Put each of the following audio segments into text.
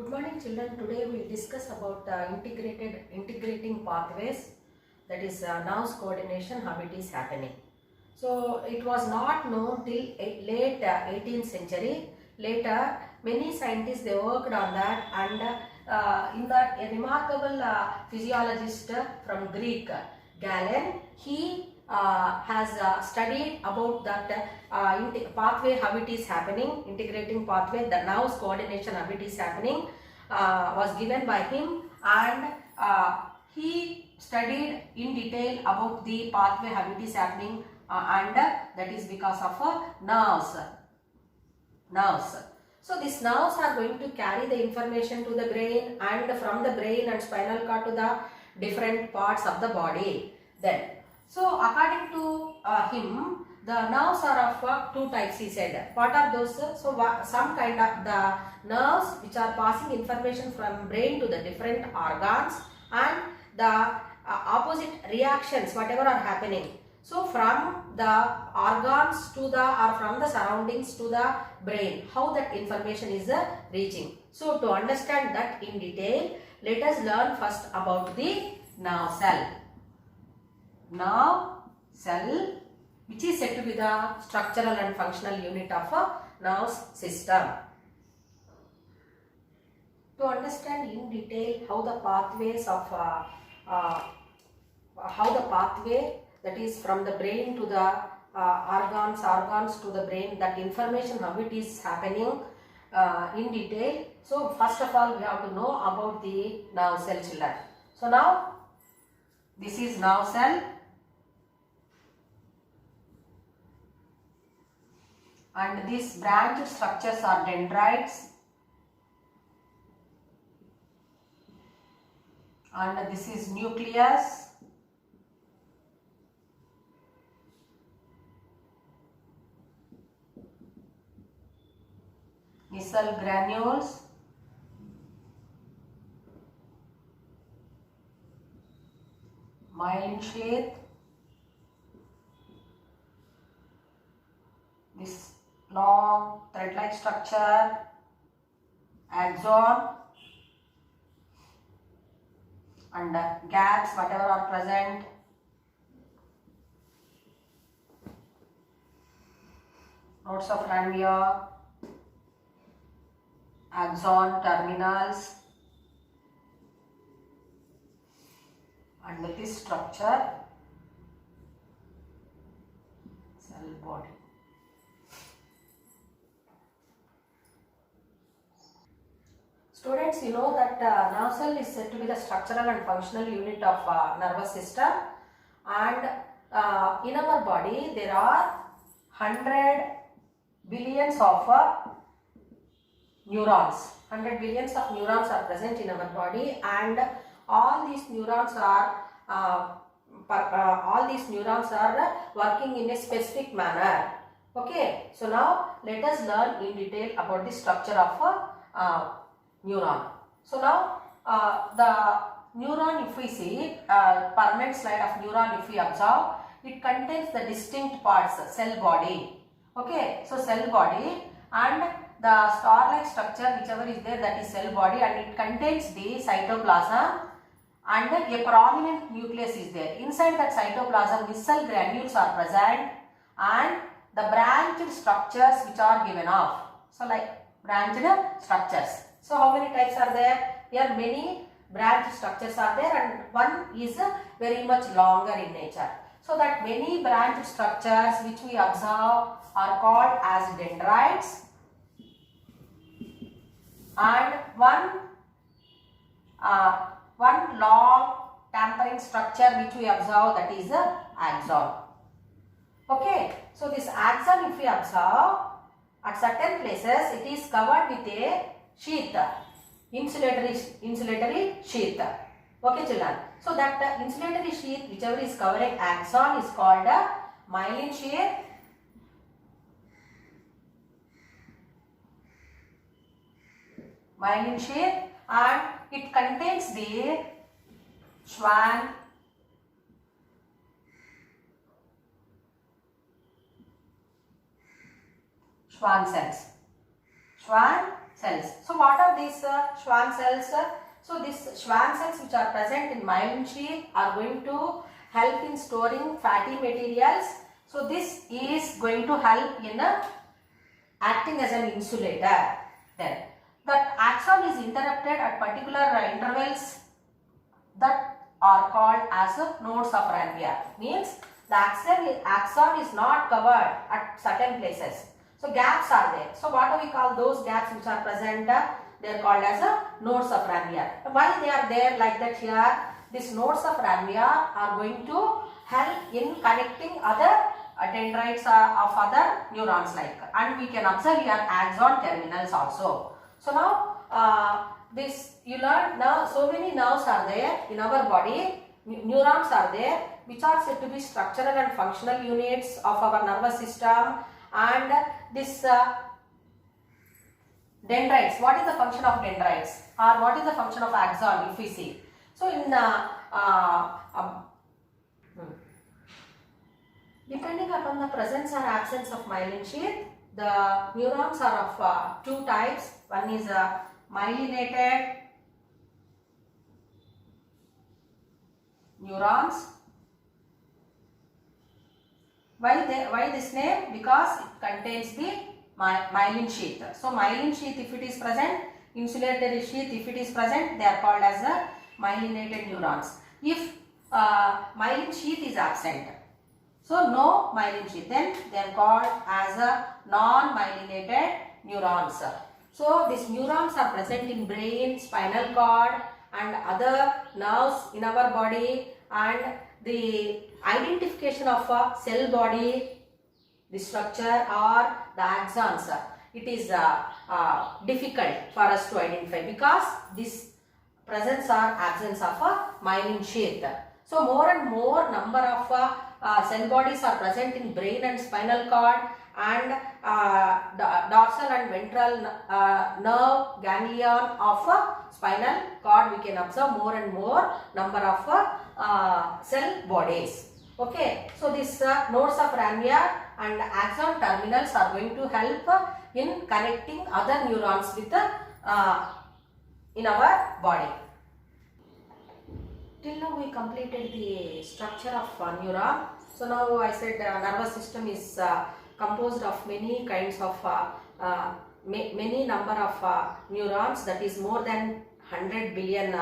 Good morning children. Today we will discuss about integrating pathways, that is nerves coordination, how it is happening. So it was not known till late 18th century. Later many scientists they worked on that, and in that a remarkable physiologist from Greek, Galen, he has studied about that pathway, how it is happening, integrating pathway, the nerves coordination, how it is happening, was given by him, and he studied in detail about the pathway, how it is happening, and that is because of nerves. So these nerves are going to carry the information to the brain, and from the brain and spinal cord to the different parts of the body. Then, so according to him, the nerves are of two types, he said. What are those? So some kind of the nerves which are passing information from brain to the different organs, and the opposite reactions, whatever are happening. So from the organs to the, or from the surroundings to the brain, how that information is reaching. So to understand that in detail, let us learn first about the nerve cell. Nerve cell, which is said to be the structural and functional unit of a nerve system. To understand in detail how the pathways of how the pathway, that is from the brain to the organs to the brain, that information how it is happening in detail. So first of all we have to know about the nerve cell, children. So now this is nerve cell, and these branched structures are dendrites, and this is nucleus, micelle granules, myelin sheath, this long thread-like structure, axon, and gaps whatever are present, nodes of Ranvier, axon terminals, and this structure, cell body. Students, you know that nerve cell is said to be the structural and functional unit of nervous system, and in our body there are 100 billions of neurons. 100 billions of neurons are present in our body, and all these neurons are working in a specific manner. Okay, so now let us learn in detail about the structure of a neuron. So now the neuron, if we see permanent slide of neuron, if we observe, it contains the distinct parts, cell body. Okay, so cell body, and the star-like structure whichever is there, that is cell body, and it contains the cytoplasm, and a prominent nucleus is there. Inside that cytoplasm, micelle granules are present, and the branched structures which are given off. So like branched structures. So how many types are there? Here many branched structures are there, and one is very much longer in nature. So that many branched structures which we observe are called as dendrites, and one long tapering structure which we observe, that is the axon. Okay, so this axon, if we observe, at certain places it is covered with a sheath, insulatory sheath. Okay, children. So that insulatory sheath whichever is covering axon is called a myelin sheath. Myelin sheath, and it contains the Schwann cells. Schwann cells. So what are these Schwann cells? So these Schwann cells which are present in myelin sheath are going to help in storing fatty materials. So this is going to help in acting as an insulator. Then that axon is interrupted at particular intervals that are called as nodes of Ranvier. Means the axon is not covered at certain places. So gaps are there. So what do we call those gaps which are present? They are called as nodes of Ranvier. Why they are there like that here? These nodes of Ranvier are going to help in connecting other dendrites of other neurons like, and we can observe here axon terminals also. So now this you learn now, so many nerves are there in our body, neurons are there which are said to be structural and functional units of our nervous system, and this dendrites. What is the function of dendrites, or what is the function of axon if we see? So in depending upon the presence or absence of myelin sheath, the neurons are of two types. One is myelinated neurons. Why this name? Because it contains the myelin sheath. So myelin sheath, if it is present, insulated sheath if it is present, they are called as myelinated neurons. If myelin sheath is absent, so no myelin sheath, then they are called as non-myelinated neurons. So these neurons are present in brain, spinal cord and other nerves in our body, and the identification of a cell body, the structure or the axons, it is difficult for us to identify because this presence or absence of a myelin sheath. So more and more number of cell bodies are present in brain and spinal cord, and dorsal and ventral nerve ganglion of spinal cord. We can observe more and more number of cell bodies. Okay, so these nodes of Ranvier and axon terminals are going to help in connecting other neurons with in our body. Till now we completed the structure of neuron. So now I said nervous system is composed of many kinds of many number of neurons, that is more than 100 billion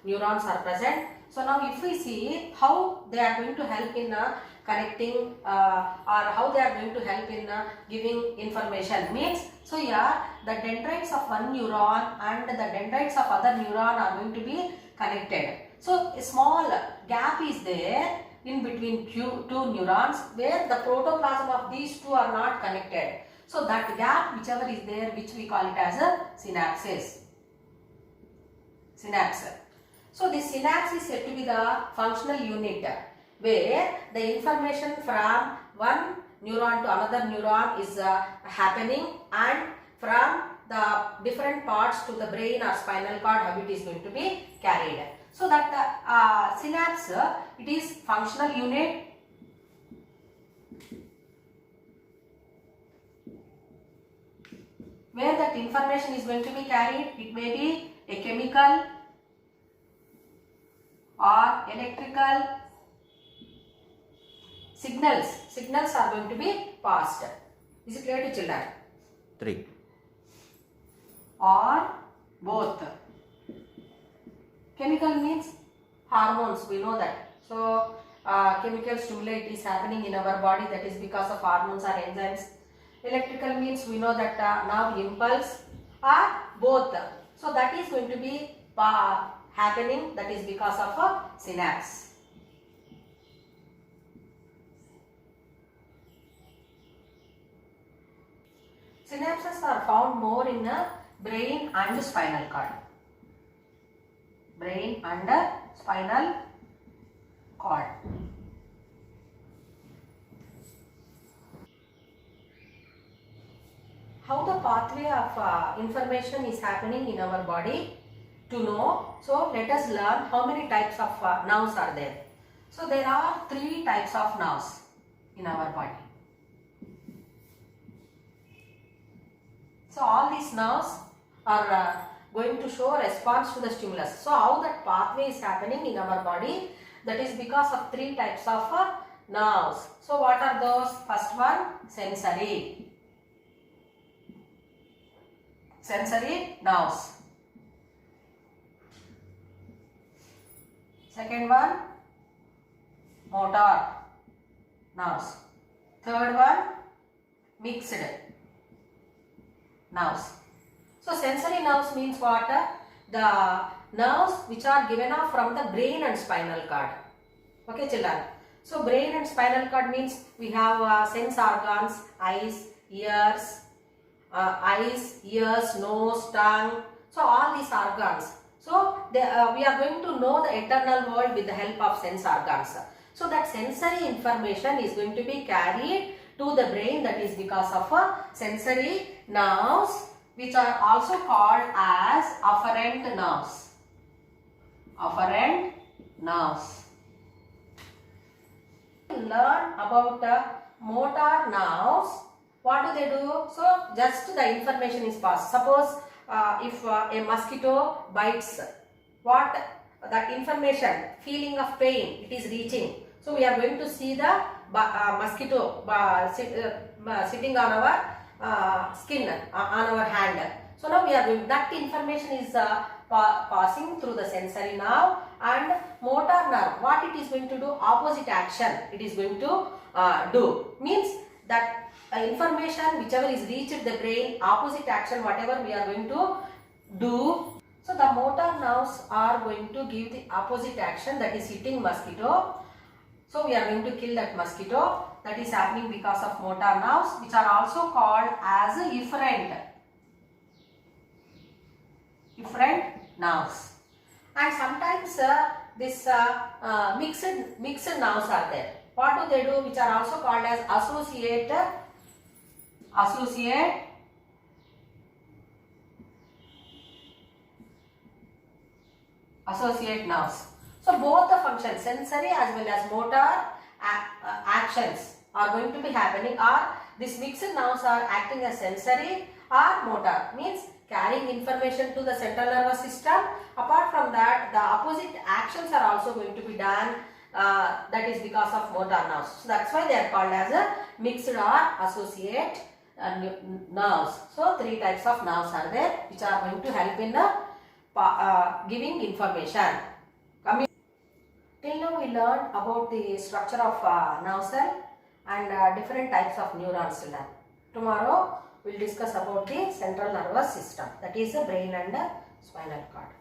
neurons are present. So now if we see how they are going to help in connecting or how they are going to help in giving information means, so here the dendrites of one neuron and the dendrites of other neuron are going to be connected. So a small gap is there in between two neurons where the protoplasm of these two are not connected. So that gap, whichever is there, which we call it as a synapse. So this synapse is said to be the functional unit where the information from one neuron to another neuron is happening, and from the different parts to the brain or spinal cord how it is going to be carried. So that synapse, it is functional unit where that information is going to be carried. It may be a chemical or electrical signals. Signals are going to be passed. Is it clear to children? 3. Or both. Chemical means hormones, we know that. So chemical stimulate is happening in our body, that is because of hormones or enzymes. Electrical means we know that now impulse are both. So that is going to be happening, that is because of a synapse. Synapses are found more in the brain and spinal cord. Brain and spinal cord. How the pathway of information is happening in our body to know. So let us learn how many types of nerves are there. So there are 3 types of nerves in our body. So all these nerves are going to show response to the stimulus. So how that pathway is happening in our body, that is because of three types of nerves. So what are those? First one, sensory nerves. Second one, motor nerves. Third one, mixed nerves. So sensory nerves means what? The nerves which are given off from the brain and spinal cord. Okay children. So brain and spinal cord means we have sense organs, eyes, ears, nose, tongue. So all these organs. So we are going to know the internal world with the help of sense organs. So that sensory information is going to be carried to the brain, that is because of sensory nerves, which are also called as afferent nerves. Afferent nerves. Learn about motor nerves. What do they do? So just the information is passed. Suppose if a mosquito bites, what that information, feeling of pain, it is reaching. So we are going to see the mosquito sitting on our skin, on our hand. So now we are going, that information is passing through the sensory nerve, and motor nerve, what it is going to do? Opposite action it is going to do. Means that information whichever is reached the brain, opposite action whatever we are going to do. So the motor nerves are going to give the opposite action, that is hitting mosquito. So we are going to kill that mosquito. That is happening because of motor nerves, which are also called as efferent nerves. And sometimes this mixed nerves are there. What do they do? Which are also called as associate nerves. So both the functions, sensory as well as motor actions are going to be happening, or these mixed nerves are acting as sensory or motor, means carrying information to the central nervous system. Apart from that, the opposite actions are also going to be done, that is because of motor nerves. So that's why they are called as a mixed or associate nerves. So three types of nerves are there, which are going to help in the giving information. Till now we learned about the structure of nerve cell and different types of neurons. Tomorrow we will discuss about the central nervous system, that is the brain and the spinal cord.